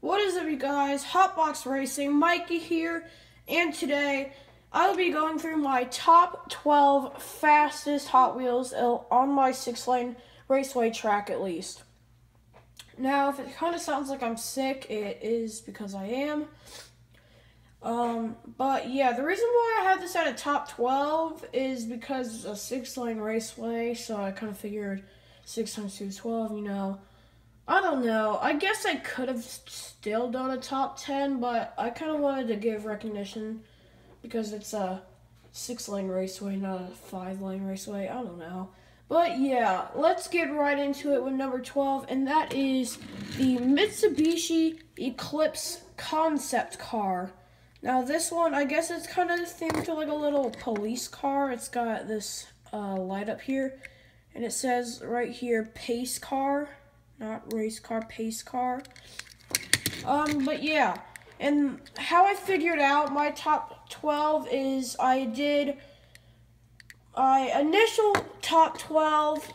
What is up, you guys? Hotbox Racing, Mikey here, and today I'll be going through my top 12 fastest Hot Wheels on my 6-lane raceway track at least. Now, if it kind of sounds like I'm sick, it is because I am. But yeah, the reason why I had this at a top 12 is because it's a 6-lane raceway, so I kind of figured 6 times 2 is 12, you know. I don't know. I guess I could have still done a top 10, but I kind of wanted to give recognition because it's a 6-lane raceway, not a 5-lane raceway. I don't know. But yeah, let's get right into it with number 12, and that is the Mitsubishi Eclipse concept car. Now this one, I guess it's kind of themed to like a little police car. It's got this light up here, and it says right here, pace car. Not race car, pace car. But yeah, and how I figured out my top 12 is I initial top 12,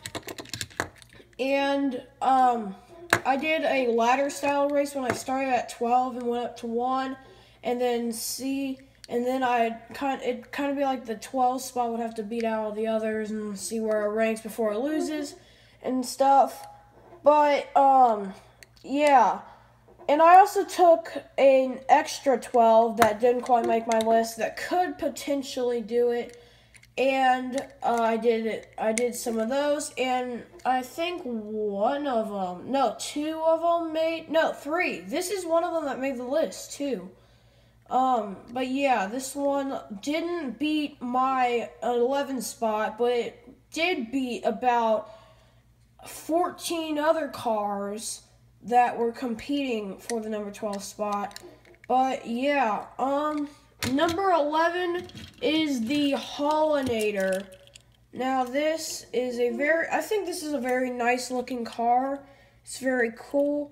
and I did a ladder style race when I started at 12 and went up to 1, and then it'd kind of be like the 12 spot would have to beat out all the others and see where it ranks before it loses and stuff. But, yeah, and I also took an extra 12 that didn't quite make my list that could potentially do it, and I did some of those, and I think three. This is one of them that made the list, too. But yeah, this one didn't beat my 11 spot, but it did beat about 14 other cars that were competing for the number 12 spot. But yeah, number 11 is the Hollinator. Now this is I think this is a very nice looking car. It's very cool.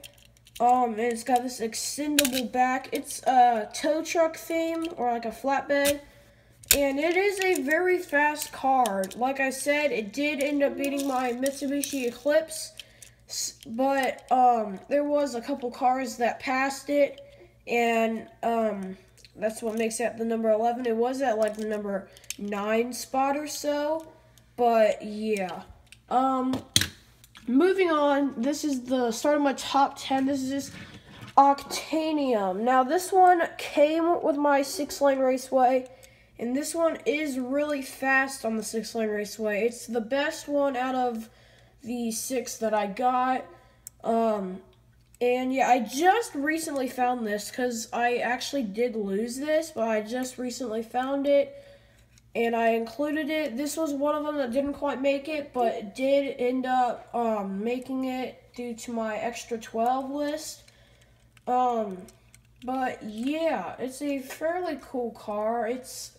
And it's got this extendable back. It's a tow truck theme, or like a flatbed. And it is a very fast car. Like I said, it did end up beating my Mitsubishi Eclipse, but there was a couple cars that passed it, and that's what makes it the number 11. It was at like the number 9 spot or so, but yeah. Moving on, this is the start of my top 10. This is Octanium. Now this one came with my 6-lane raceway. And this one is really fast on the 6-lane raceway. It's the best one out of the 6 that I got. And yeah, I just recently found this because I actually did lose this, but I just recently found it and I included it. This was one of them that didn't quite make it, but it did end up making it due to my extra 12 list. But yeah, it's a fairly cool car. It's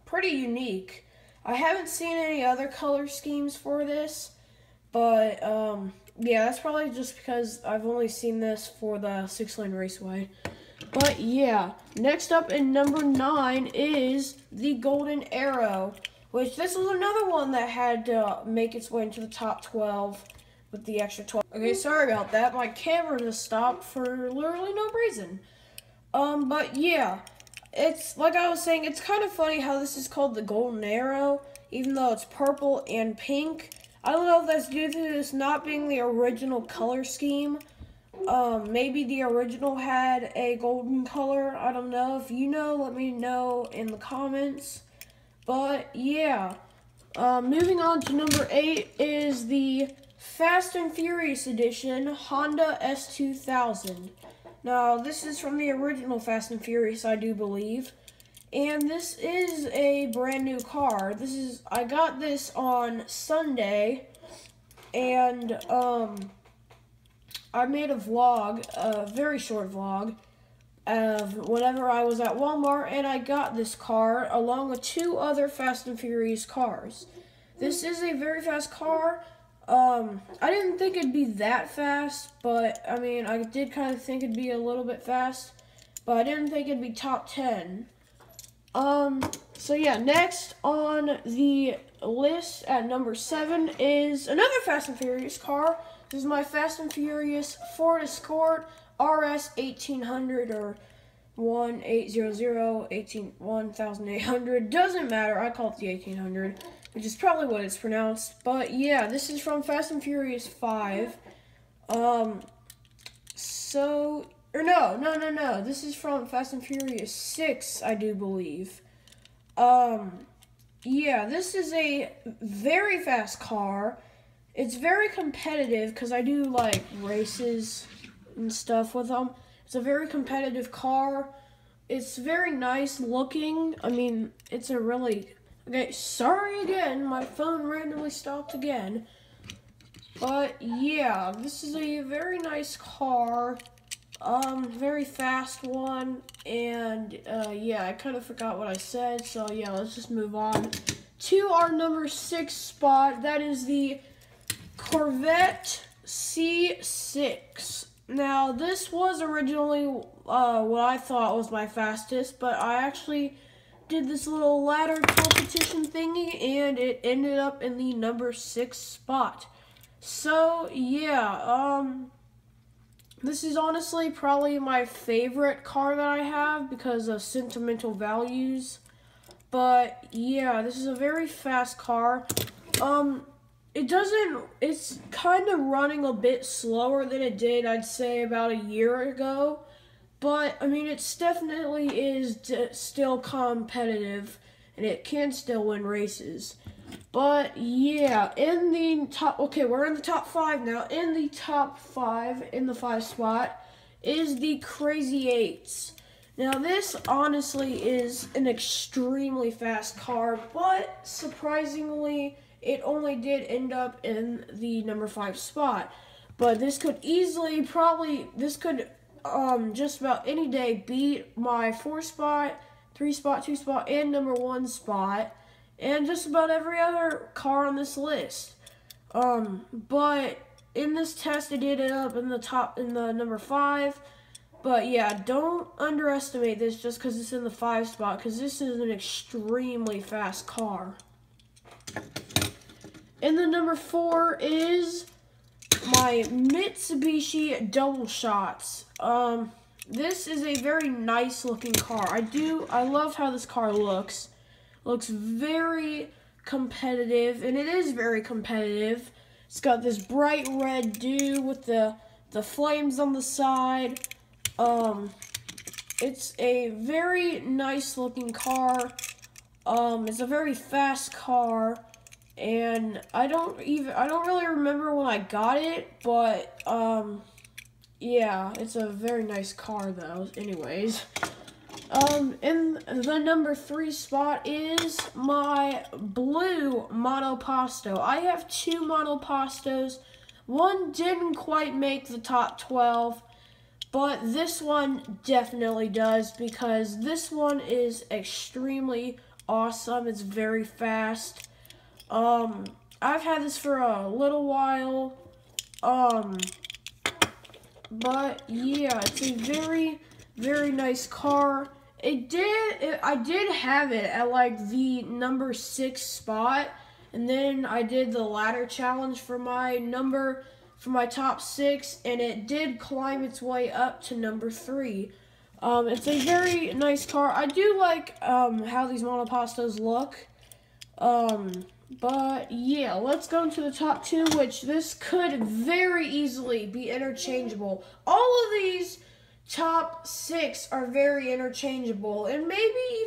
pretty unique. I haven't seen any other color schemes for this, but yeah, that's probably just because I've only seen this for the 6-lane raceway. But yeah, next up in number 9 is the Golden Arrow, which this was another one that had to make its way into the top 12 with the extra 12. Okay, sorry about that. My camera just stopped for literally no reason. But yeah, it's like I was saying, it's kind of funny how this is called the Golden Arrow, even though it's purple and pink. I don't know if that's due to this not being the original color scheme. Maybe the original had a golden color. I don't know. If you know, let me know in the comments. But yeah, moving on to number 8 is the Fast and Furious edition Honda S2000. Now, this is from the original Fast and Furious, I do believe. And this is a brand new car. I got this on Sunday, and I made a vlog, a very short vlog, of whenever I was at Walmart, and I got this car along with 2 other Fast and Furious cars. This is a very fast car. I didn't think it'd be that fast, but, I mean, I did kind of think it'd be a little bit fast, but I didn't think it'd be top 10. So yeah, next on the list at number 7 is another Fast and Furious car. This is my Fast and Furious Ford Escort RS 1800 or 1800, doesn't matter. I call it the 1800, which is probably what it's pronounced. But yeah, this is from Fast and Furious 5. No. This is from Fast and Furious 6, I do believe. Yeah, this is a very fast car. It's very competitive because I do like races and stuff with them. It's a very competitive car. It's very nice looking. I mean, it's a really... Okay, sorry again. My phone randomly stopped again. But yeah, this is a very nice car. Very fast one. And yeah, I kind of forgot what I said. So yeah, let's just move on to our number 6 spot. That is the Corvette C6. Now, this was originally what I thought was my fastest, but I actually did this little ladder competition thingy, and it ended up in the number 6 spot. So, yeah, this is honestly probably my favorite car that I have because of sentimental values. But, yeah, this is a very fast car. It's kind of running a bit slower than it did, I'd say, about a year ago. But, I mean, it definitely is still competitive, and it can still win races. But, yeah, in the top, okay, we're in the top 5 now. In the top 5, in the 5 spot, is the Crazy 8s. Now, this honestly is an extremely fast car, but surprisingly, it only did end up in the number 5 spot. But this could easily, just about any day beat my 4 spot, 3 spot, 2 spot, and number 1 spot, and just about every other car on this list. But in this test, it did end up in the number 5. But yeah, don't underestimate this just because it's in the 5 spot, because this is an extremely fast car. In the number 4 is my Mitsubishi Double Shots. This is a very nice looking car. I love how this car looks. Looks very competitive, and it is very competitive. It's got this bright red dew with the flames on the side. It's a very nice looking car. It's a very fast car, and I don't really remember when I got it, but yeah, it's a very nice car though. Anyways, in the number 3 spot is my blue Monoposto. I have 2 Monopastos. One didn't quite make the top 12. But this one definitely does, because this one is extremely awesome. It's very fast. I've had this for a little while. But yeah, it's a very, very nice car. I did have it at like the number 6 spot, and then I did the ladder challenge for my top 6, and it did climb its way up to number 3. It's a very nice car. I do like how these Monopastos look. But yeah, let's go into the top 2, which this could very easily be interchangeable. All of these top 6 are very interchangeable, and maybe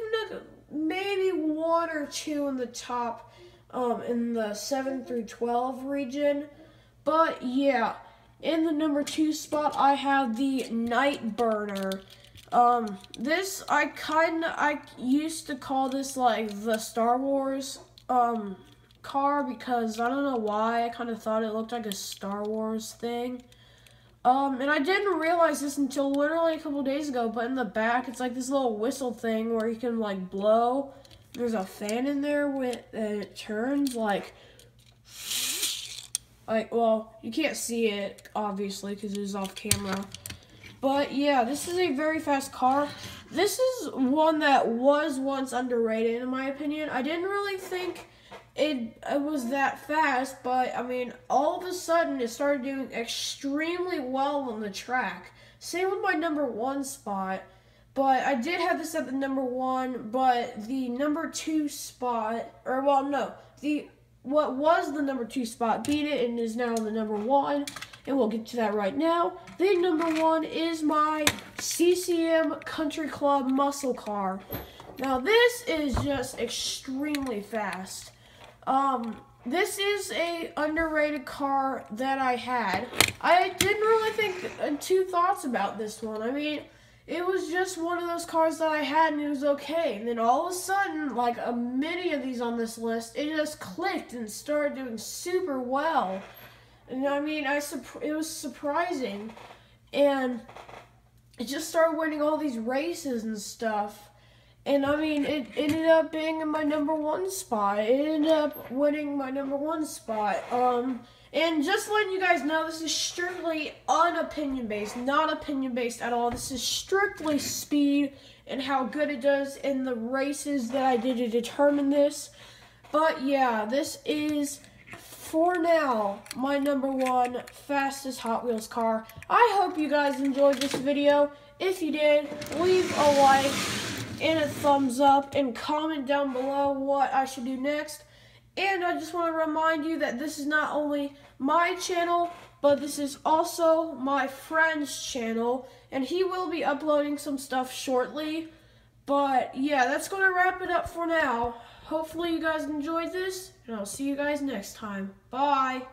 1 or 2 in the top, in the 7 through 12 region. But yeah, in the number 2 spot, I have the Night Burner. This, I used to call this like the Star Wars, car, because I don't know why, I kind of thought it looked like a Star Wars thing. And I didn't realize this until literally a couple days ago, but in the back, it's like this little whistle thing where you can like blow. There's a fan in there and it turns like, well, you can't see it, obviously, because it is off camera. But, yeah, this is a very fast car. This is one that was once underrated, in my opinion. I didn't really think it was that fast, but, I mean, all of a sudden, it started doing extremely well on the track. Same with my number 1 spot. But I did have this at the number 1, but the number 2 spot, or well, no, what was the number 2 spot beat it and is now the number 1, and we'll get to that right now. The number 1 is my CCM Country Club muscle car. Now this is just extremely fast. This is a underrated car that I had. I didn't really think two thoughts about this one. I mean, it was just one of those cars that I had and it was okay. And then all of a sudden, like many of these on this list, it just clicked and started doing super well. And I mean, it was surprising. And it just started winning all these races and stuff. And I mean, it ended up being in my number 1 spot. It ended up winning my number 1 spot. And just letting you guys know, this is strictly unopinion based, not opinion based at all. This is strictly speed and how good it does in the races that I did to determine this. But yeah, this is, for now, my number 1 fastest Hot Wheels car. I hope you guys enjoyed this video. If you did, leave a like and a thumbs up and comment down below what I should do next. And I just want to remind you that this is not only my channel, but this is also my friend's channel, and he will be uploading some stuff shortly. But yeah, that's going to wrap it up for now. Hopefully you guys enjoyed this, and I'll see you guys next time. Bye!